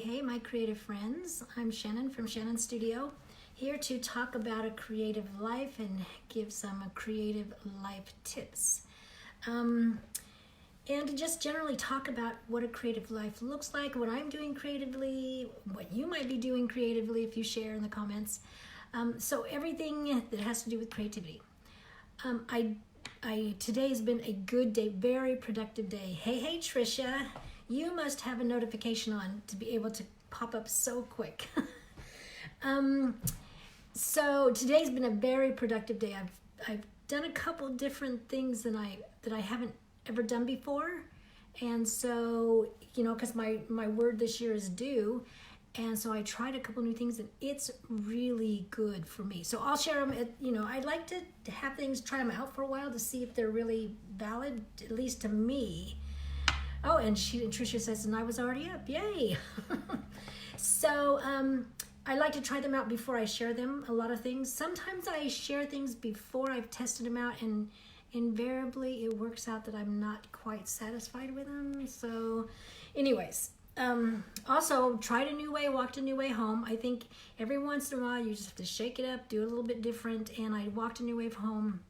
Hey, my creative friends. I'm Shannon from Shannon Studio, here to talk about a creative life and give some creative life tips. And to just generally talk about what a creative life looks like, what I'm doing creatively, what you might be doing creatively if you share in the comments. So everything that has to do with creativity. Today has been a good day, very productive day. Hey, Trisha, you must have a notification on to be able to pop up so quick. So today's been a very productive day. I've done a couple different things that I haven't ever done before, and so because my word this year is due. And so I tried a couple new things, and it's really good for me. So I'll share them. I'd like to have things, try them out for a while to see if they're really valid, at least to me. Oh, and Tricia says, and I was already up. Yay! So I like to try them out before I share them. A lot of things. Sometimes I share things before I've tested them out, and invariably it works out that I'm not quite satisfied with them. So, anyways. Also tried a new way, walked a new way home. I think every once in a while you just have to shake it up, do it a little bit different. And I walked a new way home.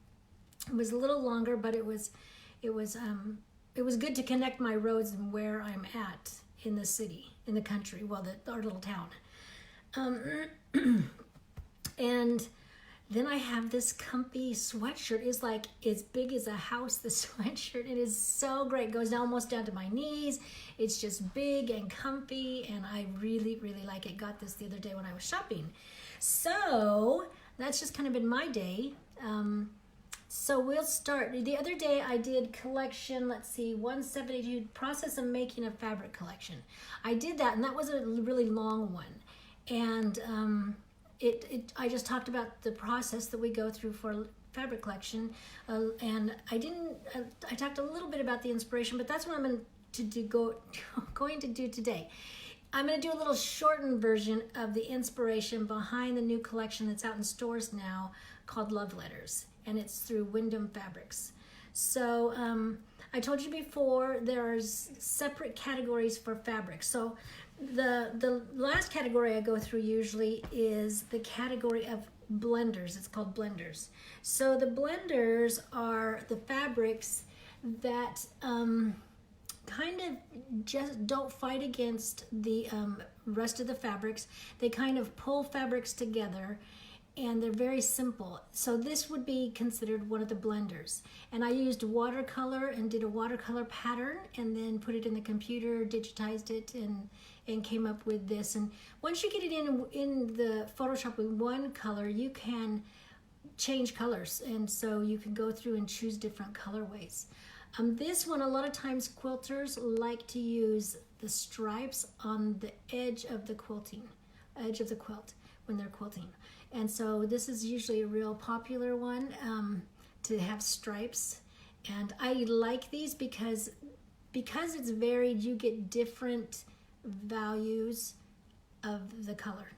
It was a little longer, but it was good to connect my roads and where I'm at in the city, in the country, our little town. And then I have this comfy sweatshirt. It's like as big as a house, the sweatshirt. It is so great. It goes almost down to my knees. It's just big and comfy, and I really, really like it. Got this the other day when I was shopping. So that's just kind of been my day. So we'll start. The other day I did collection, 172, process of making a fabric collection. I did that, and that was a really long one. And I just talked about the process that we go through for fabric collection, and I talked a little bit about the inspiration, but that's what I'm going to do today. I'm going to do a little shortened version of the inspiration behind the new collection that's out in stores now called Love Letters, and it's through Windham Fabrics. So I told you before, there's separate categories for fabrics. So the last category I go through usually is the category of blenders. It's called blenders. So the blenders are the fabrics that kind of just don't fight against the rest of the fabrics. They kind of pull fabrics together, and they're very simple. So this would be considered one of the blenders. And I used watercolor and did a watercolor pattern, and then put it in the computer, digitized it, and came up with this. And once you get it in the Photoshop with one color, you can change colors, and so you can go through and choose different colorways. This one, a lot of times quilters like to use the stripes on the edge of the quilt when they're quilting. And so this is usually a real popular one to have stripes. And I like these because it's varied, you get different values of the color.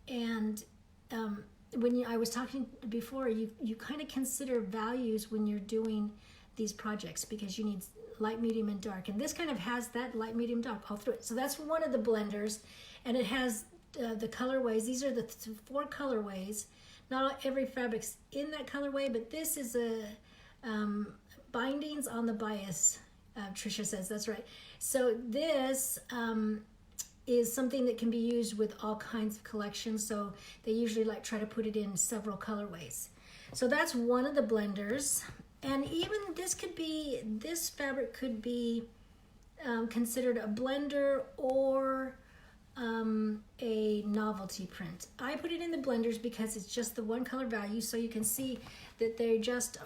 And I was talking before, you kind of consider values when you're doing these projects, because you need light, medium, and dark. And this kind of has that light, medium, dark all through it. So that's one of the blenders, and it has the colorways. These are the 4 colorways. Not every fabric's in that colorway, but this is a bindings on the bias. Tricia says that's right. So this is something that can be used with all kinds of collections. So they usually try to put it in several colorways. So that's one of the blenders. And even this fabric could be considered a blender or a novelty print. I put it in the blenders because it's just the one color value, so you can see that they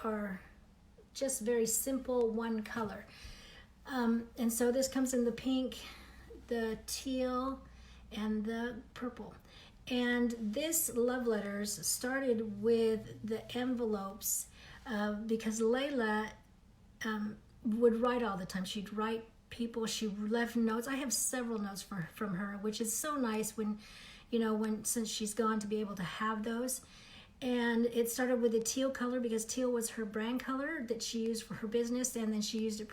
are just very simple one color. And so this comes in the pink, the teal, and the purple. And this Love Letters started with the envelopes because Leila would write all the time. She'd write people, she left notes. I have several notes from her, which is so nice since she's gone, to be able to have those. And it started with a teal color because teal was her brand color that she used for her business, and then she used it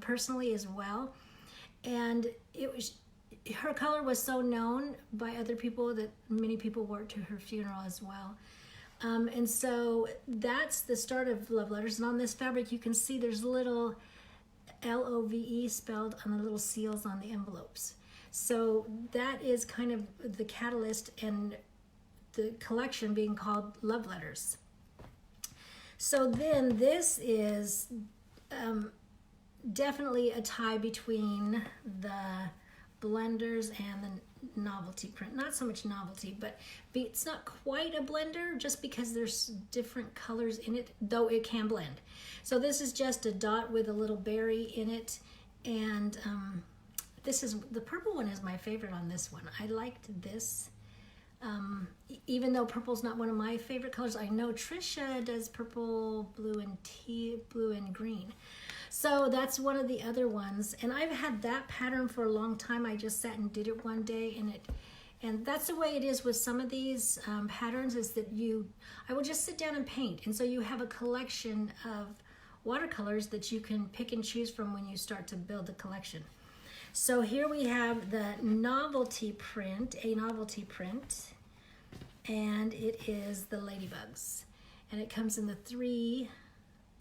personally as well. And her color was so known by other people that many people wore it to her funeral as well. And so that's the start of love letters. And on this fabric, you can see there's little LOVE spelled on the little seals on the envelopes. So that is kind of the catalyst and the collection being called Love Letters. So then this is definitely a tie between the blenders and the novelty print. Not so much novelty, but it's not quite a blender just because there's different colors in it, though it can blend. So this is just a dot with a little berry in it, and this is, the purple one is my favorite on this one. I liked this. Even though purple's not one of my favorite colors, I know Trisha does purple, blue, and blue and green. So that's one of the other ones, and I've had that pattern for a long time. I just sat and did it one day, and that's the way it is with some of these patterns, is that I will just sit down and paint, and so you have a collection of watercolors that you can pick and choose from when you start to build the collection. So here we have the novelty print, a novelty print, and it is the ladybugs, and it comes in the 3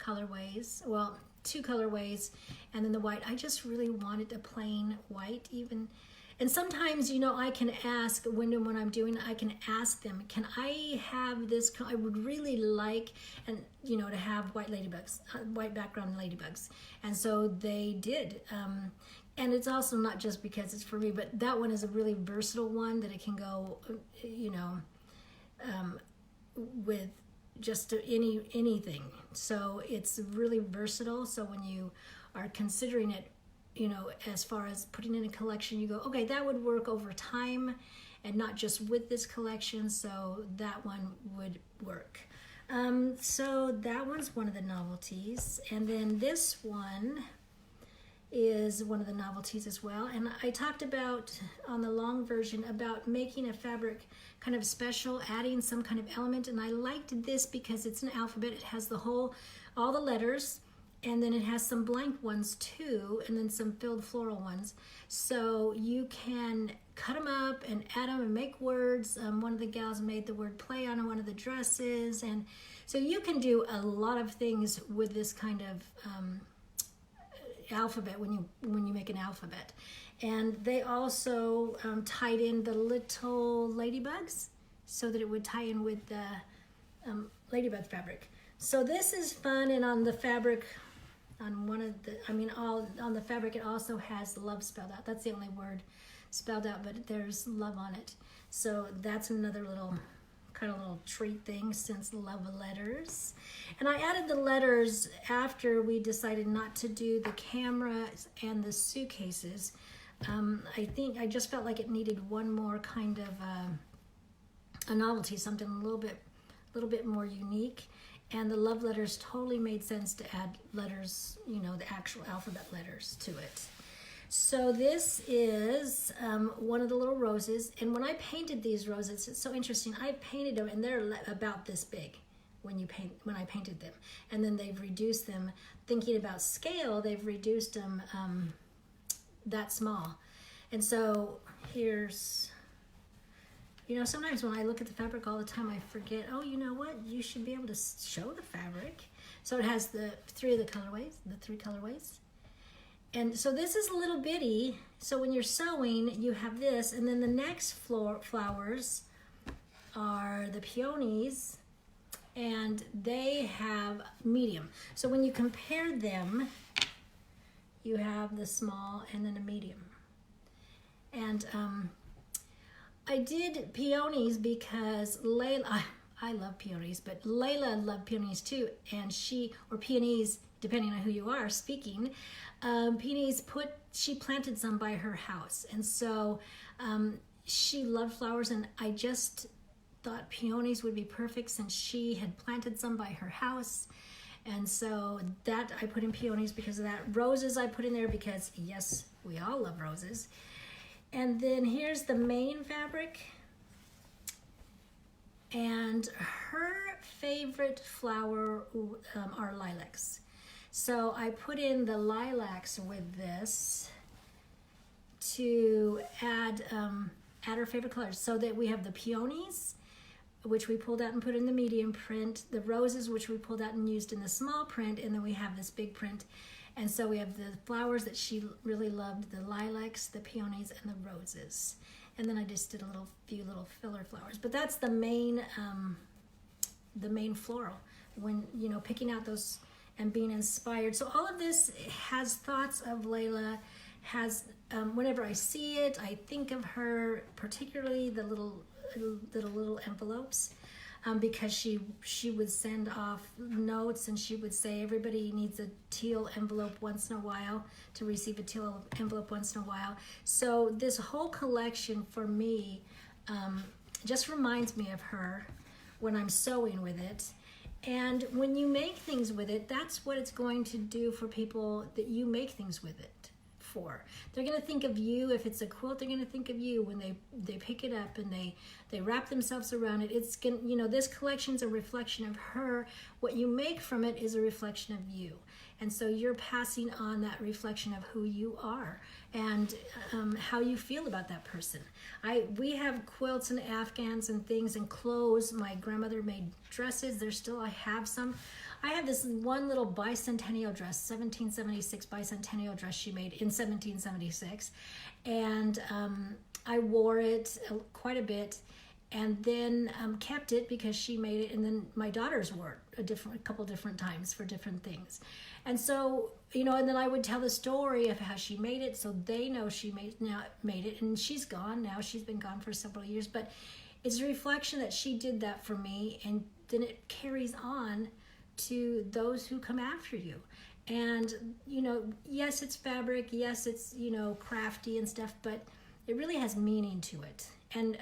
colorways, well, 2 colorways, and then the white. I just really wanted a plain white even. And sometimes, you know, I can ask Windham when I'm doing it, I can ask them, can I have this? I would really like, and you know, to have white ladybugs, white background ladybugs. And so they did. And it's also not just because it's for me, but that one is a really versatile one that it can go, you know, with just anything. So it's really versatile. So when you are considering it, you know, as far as putting in a collection, you go, okay, that would work over time and not just with this collection. So that one would work. So that one's one of the novelties. And then this one is one of the novelties as well. And I talked about on the long version about making a fabric kind of special, adding some kind of element, and I liked this because it's an alphabet. It has all the letters, and then it has some blank ones too, and then some filled floral ones. So you can cut them up and add them and make words. One of the gals made the word play on one of the dresses, and so you can do a lot of things with this kind of alphabet when you make an alphabet. And they also tied in the little ladybugs so that it would tie in with the ladybug fabric. So this is fun, and on the fabric, on one of the, on the fabric, it also has love spelled out. That's the only word spelled out, but there's love on it. So that's another little treat thing, since love letters. And I added the letters after we decided not to do the cameras and the suitcases. I think I just felt like it needed one more kind of a novelty, something a little bit more unique. And the love letters totally made sense to add letters, you know, the actual alphabet letters to it. So this is one of the little roses, and when I painted these roses, it's so interesting. I painted them, and they're about this big when I painted them, and then they've reduced them. Thinking about scale, they've reduced them that small, and so here's, you know, sometimes when I look at the fabric all the time, I forget. Oh, you know what? You should be able to show the fabric. So it has the 3 colorways. And so this is a little bitty, so when you're sewing, you have this, and then the next flowers are the peonies, and they have medium. So when you compare them, you have the small and then a medium. And I did peonies because Leila, I love peonies, but Leila loved peonies too, and or peonies, depending on who you are speaking, peonies she planted some by her house, and so she loved flowers, and I just thought peonies would be perfect since she had planted some by her house, and so that I put in peonies because of that. Roses I put in there because, yes, we all love roses. And then here's the main fabric, and her favorite flower are lilacs. So I put in the lilacs with this to add her favorite colors. So that we have the peonies, which we pulled out and put in the medium print, the roses, which we pulled out and used in the small print, and then we have this big print. And so we have the flowers that she really loved, the lilacs, the peonies, and the roses. And then I just did a few little filler flowers. But that's the main floral, when, you know, picking out those and being inspired. So all of this has thoughts of Leila, has, whenever I see it, I think of her, particularly the little envelopes, because she would send off notes and she would say everybody needs a teal envelope once in a while, to receive a teal envelope once in a while. So this whole collection for me just reminds me of her when I'm sewing with it. And when you make things with it, that's what it's going to do for people that you make things with it for. They're going to think of you. If it's a quilt, they're going to think of you when they pick it up and they wrap themselves around it. It's going, you know, this collection's a reflection of her. What you make from it is a reflection of you. And so you're passing on that reflection of who you are and how you feel about that person. We have quilts and afghans and things and clothes. My grandmother made dresses. I have some. I have this one little bicentennial dress, 1776 bicentennial dress she made in 1776. And I wore it quite a bit, and then kept it because she made it, and then my daughters wore it a couple different times for different things. And so, you know, and then I would tell the story of how she made it, so they know she made it, and she's gone now. She's been gone for several years, but it's a reflection that she did that for me, and then it carries on to those who come after you. And, you know, yes, it's fabric, yes, it's, you know, crafty and stuff, but it really has meaning to it. And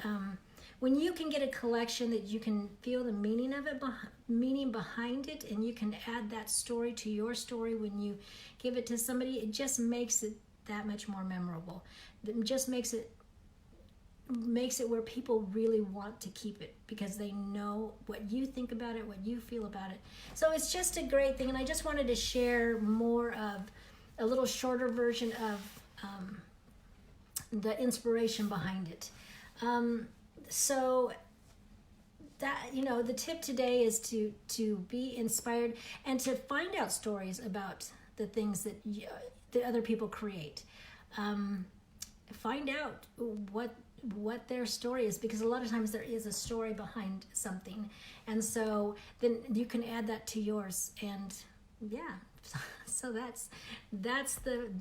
when you can get a collection that you can feel the meaning of it, meaning behind it, and you can add that story to your story when you give it to somebody, it just makes it that much more memorable. It just makes it where people really want to keep it because they know what you think about it, what you feel about it. So it's just a great thing, and I just wanted to share more of a little shorter version of the inspiration behind it. So that, you know, the tip today is to be inspired and to find out stories about the things that the other people create. Find out what their story is, because a lot of times there is a story behind something, and so then you can add that to yours. And yeah, so that's the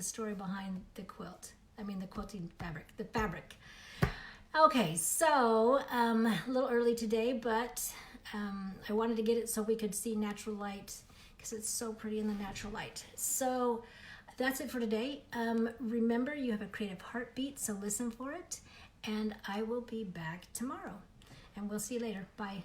story behind the quilt. I mean, the quilting fabric, the fabric. Okay, so a little early today, but I wanted to get it so we could see natural light, because it's so pretty in the natural light. So that's it for today. Remember, you have a creative heartbeat, so listen for it, and I will be back tomorrow. And we'll see you later. Bye.